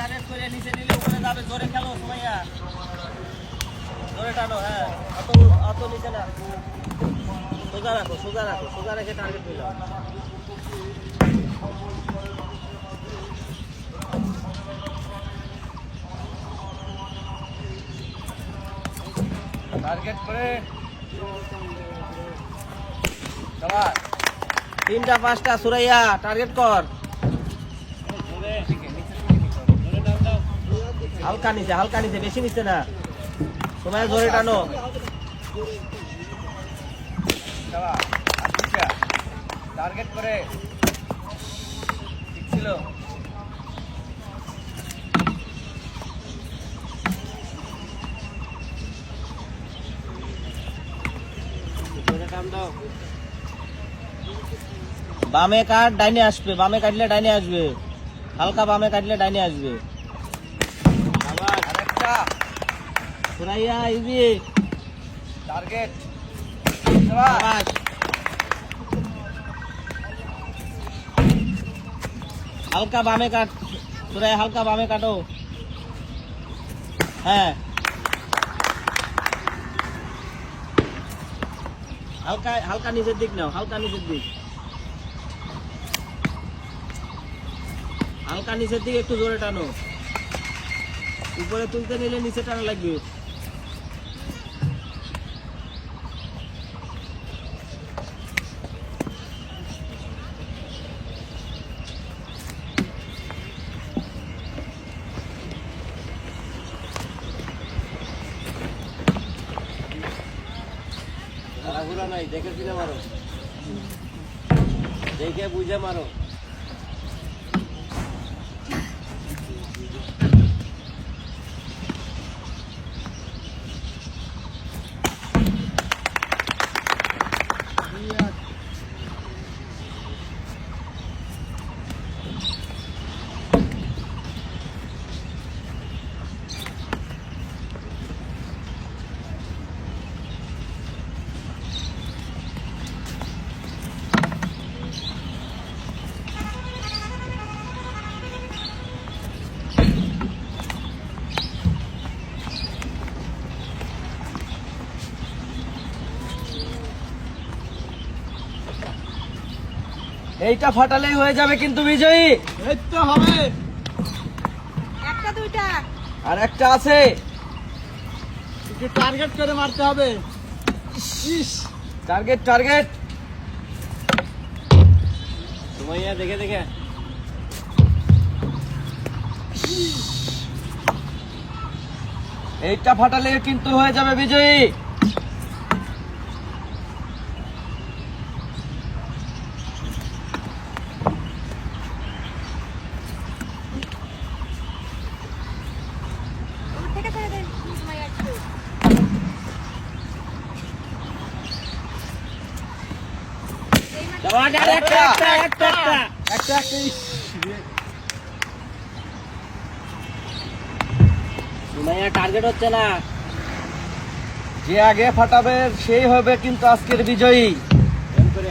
Target করে নিচে নিলে উপরে যাবে। জোরে খেলো সুমাইয়া, জোরে টানো। হ্যাঁ, অত নিচে না, সোজা রাখো, সোজা রাখো, সোজা রেখে টার্গেট নিলাম। টার্গেট করে 3টা 5টা সুরাইয়া টার্গেট কর। হালকা নিচে, হালকা নিচে, বেশি নিচে না। সময় ধরে টানো। টার্গেট করে ঠিক ছিল। বামে কাট, ডাইনে আসবে। বামে কাটলে ডাইনে আসবে, হালকা বামে কাটলে ডাইনে আসবে। Suraiya easy target. হালকা বামে কাট সুরাইয়া, হালকা বামে কাটো। হ্যাঁ, হালকা হালকা নিচের দিক নাও, হালকা নিচের দিক, হালকা নিচের দিক একটু জোরে টানো। উপরে তুলতে নিলে নিচে টানা লাগবে। তাড়াহুড়া নাই, দেখে শুনে মারো, দেখে বুঝে মারো। এইটা ফাটালেই হয়ে যাবে কিন্তু বিজয়ী। এই তো হবে, একটা দুইটা আর একটা আছে, একটু টার্গেট করে মারতে হবে। Target target. সুমাইয়া দেখে দেখে। এইটা ফাটালে কিন্তু হয়ে যাবে বিজয়ী। টার্গেট হচ্ছে না, যে আগে ফাটাবে সেই হবে কিন্তু আজকের বিজয়ী। এম করে